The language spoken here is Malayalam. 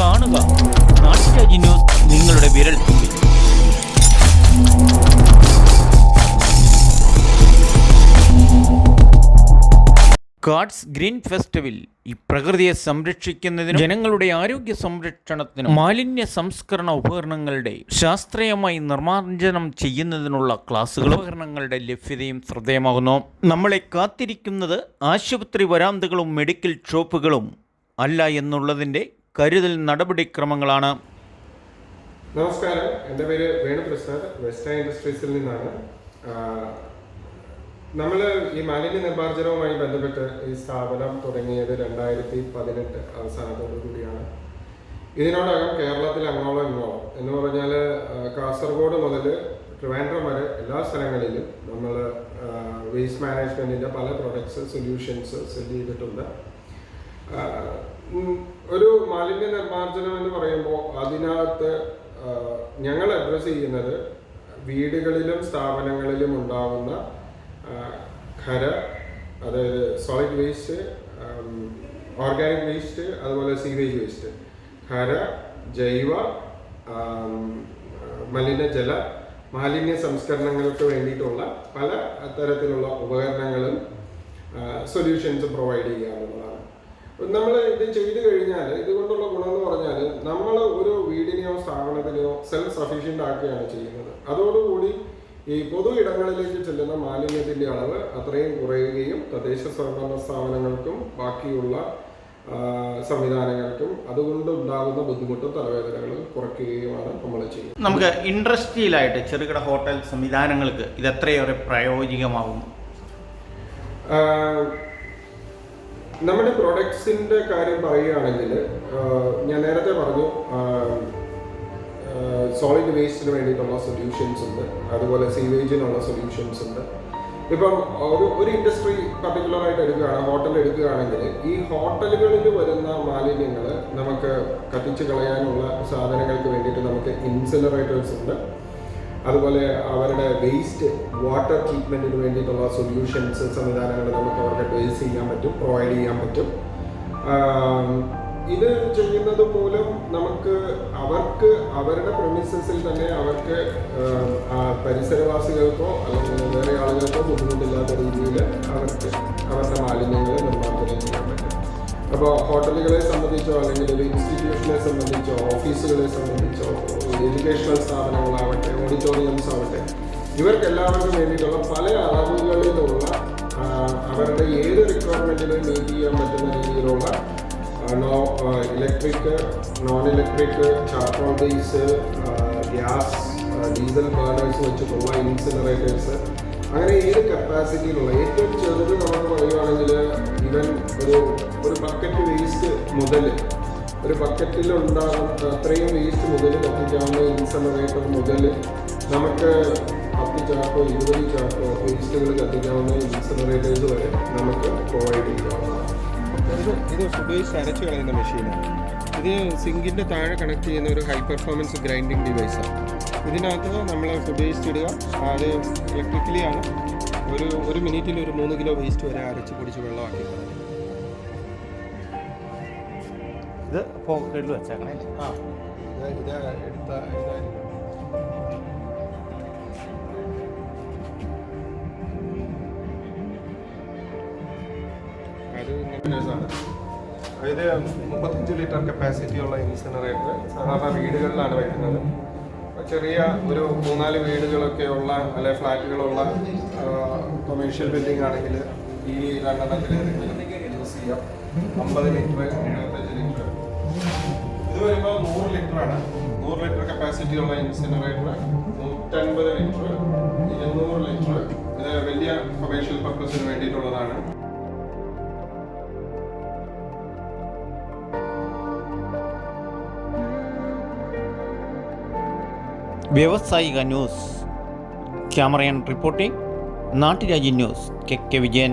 കാണുക നാട്ടുരാജ്യ ന്യൂസ് നിങ്ങളുടെ വിരൽത്തുമ്പിൽ. കാർഡ്സ് ഗ്രീൻ ഫെസ്റ്റിവൽ ഈ പ്രകൃതിയെ സംരക്ഷിക്കുന്നതിനും ജനങ്ങളുടെ ആരോഗ്യ സംരക്ഷണത്തിനും മാലിന്യ സംസ്കരണ ഉപകരണങ്ങളുടെ ശാസ്ത്രീയമായി നിർമ്മാർജ്ജനം ചെയ്യുന്നതിനുള്ള ക്ലാസുകൾ ഉപകരണങ്ങളുടെ ലഭ്യതയും ശ്രദ്ധേയമാകുന്നു. നമ്മളെ കാത്തിരിക്കുന്നത് ആശുപത്രി വരാന്തകളും മെഡിക്കൽ ഷോപ്പുകളും അല്ല എന്നുള്ളതിൻ്റെ കരുതൽ നടപടിക്രമങ്ങളാണ്. നമസ്കാരം, എൻ്റെ പേര് വേണുപ്രസാദ്, വെസ്റ്റേൺ ഇൻഡസ്ട്രീസിൽ നിന്നാണ്. നമ്മൾ ഈ മാലിന്യ നിർമ്മാർജ്ജനവുമായി ബന്ധപ്പെട്ട് ഈ സ്ഥാപനം തുടങ്ങിയത് 2018 അവസാനത്തോടു കൂടിയാണ്. ഇതിനോടകം കേരളത്തിൽ അങ്ങോളം ഇങ്ങോളം എന്ന് പറഞ്ഞാൽ കാസർഗോഡ് മുതൽ ട്രിവാൻഡ്രം വരെ എല്ലാ സ്ഥലങ്ങളിലും നമ്മൾ വേസ്റ്റ് മാനേജ്മെൻറ്റിൻ്റെ പല പ്രൊഡക്ട്സ് സൊല്യൂഷൻസ് സെല് ചെയ്തിട്ടുണ്ട്. ഒരു മാലിന്യ നിർമ്മാർജ്ജനം എന്ന് പറയുമ്പോൾ അതിനകത്ത് ഞങ്ങൾ അഡ്രസ്സ് ചെയ്യുന്നത് വീടുകളിലും സ്ഥാപനങ്ങളിലും ഉണ്ടാകുന്ന ഖര, അതായത് സോളിഡ് വേസ്റ്റ്, ഓർഗാനിക് വേസ്റ്റ്, അതുപോലെ സീവേജ് വേസ്റ്റ്, ഖര, ജൈവ, മലിനജല, മാലിന്യ സംസ്കരണങ്ങൾക്ക് വേണ്ടിയിട്ടുള്ള പല തരത്തിലുള്ള ഉപകരണങ്ങളും സൊല്യൂഷൻസും പ്രൊവൈഡ് ചെയ്യുക എന്നുള്ളതാണ്. നമ്മൾ ഇത് ചെയ്തു കഴിഞ്ഞാൽ ഇതുകൊണ്ടുള്ള ഗുണമെന്ന് പറഞ്ഞാൽ നമ്മൾ ഒരു വീടിനെയോ സ്ഥാപനത്തിനെയോ സെൽഫ് സഫീഷ്യൻ്റ് ആക്കുകയാണ് ചെയ്യുന്നത്. അതോടുകൂടി ഈ പൊതു ഇടങ്ങളിലേക്ക് ചെല്ലുന്ന മാലിന്യത്തിൻ്റെ അളവ് അത്രയും കുറയുകയും തദ്ദേശ സ്വയംഭരണ സ്ഥാപനങ്ങൾക്കും ബാക്കിയുള്ള സംവിധാനങ്ങൾക്കും അതുകൊണ്ടുണ്ടാകുന്ന ബുദ്ധിമുട്ടും തലവേദനകളും കുറയ്ക്കുകയുമാണ് നമ്മൾ ചെയ്യുന്നത്. നമുക്ക് ഇൻഡസ്ട്രിയലായിട്ട് ചെറുകിട ഹോട്ടൽ സംവിധാനങ്ങൾക്ക് ഇത് എത്രയേറെ പ്രായോഗികമാകുന്നു? നമ്മുടെ പ്രൊഡക്ട്സിൻ്റെ കാര്യം പറയുകയാണെങ്കിൽ ഞാൻ നേരത്തെ പറഞ്ഞു, സോളിഡ് വേസ്റ്റിന് വേണ്ടിയിട്ടുള്ള സൊല്യൂഷൻസ് ഉണ്ട്, അതുപോലെ സീവേജിനുള്ള സൊല്യൂഷൻസ് ഉണ്ട്. ഇപ്പം ഒരു ഇൻഡസ്ട്രി പർട്ടിക്കുലറായിട്ട് എടുക്കുകയാണ്, ഹോട്ടൽ എടുക്കുകയാണെങ്കിൽ ഈ ഹോട്ടലുകളിൽ വരുന്ന മാലിന്യങ്ങൾ നമുക്ക് കത്തിച്ച് കളയാനുള്ള സാധനങ്ങൾക്ക് വേണ്ടിയിട്ട് നമുക്ക് ഇൻസിനറേറ്റേഴ്സ് ഉണ്ട്. അതുപോലെ അവരുടെ വേസ്റ്റ് വാട്ടർ ട്രീറ്റ്മെൻറ്റിന് വേണ്ടിയിട്ടുള്ള സൊല്യൂഷൻസ് സംവിധാനങ്ങൾ നമുക്ക് അവർക്ക് അഡ്വൈസ് ചെയ്യാൻ പറ്റും, പ്രൊവൈഡ് ചെയ്യാൻ പറ്റും. ഇത് ചെയ്യുന്നത് മൂലം നമുക്ക് അവർക്ക് അവരുടെ പ്രെമിസസിൽ തന്നെ അവർക്ക് പരിസരവാസികൾക്കോ അല്ലെങ്കിൽ വേറെ ആളുകൾക്കോ ബുദ്ധിമുട്ടില്ലാത്ത രീതിയിൽ അവർക്ക് അവരുടെ മാലിന്യങ്ങൾ നിർമ്മാർജ്ജനം ചെയ്യാൻ പറ്റും. അപ്പോൾ ഹോട്ടലുകളെ സംബന്ധിച്ചോ അല്ലെങ്കിൽ ഒരു ഇൻസ്റ്റിറ്റ്യൂഷനെ സംബന്ധിച്ചോ ഓഫീസുകളെ സംബന്ധിച്ചോ എഡ്യൂക്കേഷണൽ സ്ഥാപനങ്ങളാവട്ടെ ഓഡിറ്റോറിയംസ് ആവട്ടെ, ഇവർക്ക് എല്ലാവർക്കും വേണ്ടിയിട്ടുള്ള പല അളവുകളിലുള്ള അവരുടെ ഏത് റിക്വയർമെൻറ്റിനും മീറ്റ് ചെയ്യാൻ പറ്റുന്ന രീതിയിലുള്ള electric, non electric, charcoal base, gas, diesel burners വെച്ചിട്ടുള്ള ഇൻസിനറേറ്റേഴ്സ്, അങ്ങനെ ഏത് കപ്പാസിറ്റിയിലുള്ള ഏറ്റവും ചെറുത് നമുക്ക് പറയുകയാണെങ്കിൽ ഈവൻ ഒരു ബക്കറ്റ് വേസ്റ്റ് മുതൽ ഒരു ബക്കറ്റിലുണ്ടാകുന്ന അത്രയും വേസ്റ്റ് മുതൽ കത്തിക്കാവുന്ന ഇൻസിനറേറ്റർ മുതൽ നമുക്ക് 10 ചാക്കോ 20 ചാക്കോ വേസ്റ്റുകൾ കത്തിക്കാവുന്ന ഇൻസിനറേറ്റേഴ്സ് വരെ നമുക്ക് പ്രൊവൈഡ് ചെയ്യാവുന്നതാണ്. ഇത് ഫുഡ് വേസ്റ്റ് അരച്ച് കളയുന്ന മെഷീനാണ്. ഇത് സിങ്കിൻ്റെ താഴെ കണക്ട് ചെയ്യുന്ന ഒരു ഹൈ പെർഫോമൻസ് ഗ്രൈൻഡിങ് ഡിവൈസാണ്. ഇതിനകത്ത് നമ്മൾ ഫുഡ് വേസ്റ്റ് ഇടുക, അത് ഇലക്ട്രിക്കലി ആണ്. ഒരു മിനിറ്റിൽ ഒരു 3 കിലോ വേസ്റ്റ് വരെ അരച്ച് പൊടിച്ച് വെള്ളമാക്കി കളയും. ഇത് പോക്കറ്റിൽ വെച്ചേക്കണേ. ഇത് എടുത്ത ഇതായിരിക്കും. ഇത് 35 ലിറ്റർ കപ്പാസിറ്റിയുള്ള ഇൻസിനറേറ്റർ സാധാരണ വീടുകളിലാണ് വരുന്നത്. ചെറിയ ഒരു 3-4 വീടുകളൊക്കെയുള്ള അല്ലെ ഫ്ലാറ്റുകളുള്ള കൊമേഴ്ഷ്യൽ ബിൽഡിംഗ് ആണെങ്കിൽ ഈ 2 എണ്ണത്തിൽ യൂസ് ചെയ്യാം. 50 ലിറ്റർ, 75 ലിറ്റർ. ഇത് വരുമ്പോൾ 100 ലിറ്ററാണ്. 100 ലിറ്റർ കപ്പാസിറ്റിയുള്ള ഇൻസിനറേറ്റർ, 150 ലിറ്റർ, 200 ലിറ്റർ. ഇത് വലിയ കൊമേഴ്ഷ്യൽ പർപ്പസിന് വേണ്ടിയിട്ടുള്ളതാണ്. വ്യാവസായിക ന്യൂസ് ക്യാമറ ആൻഡ് റിപ്പോർട്ടിംഗ് നാട്ടുരാജ്യ ന്യൂസ് കെ വിജയൻ.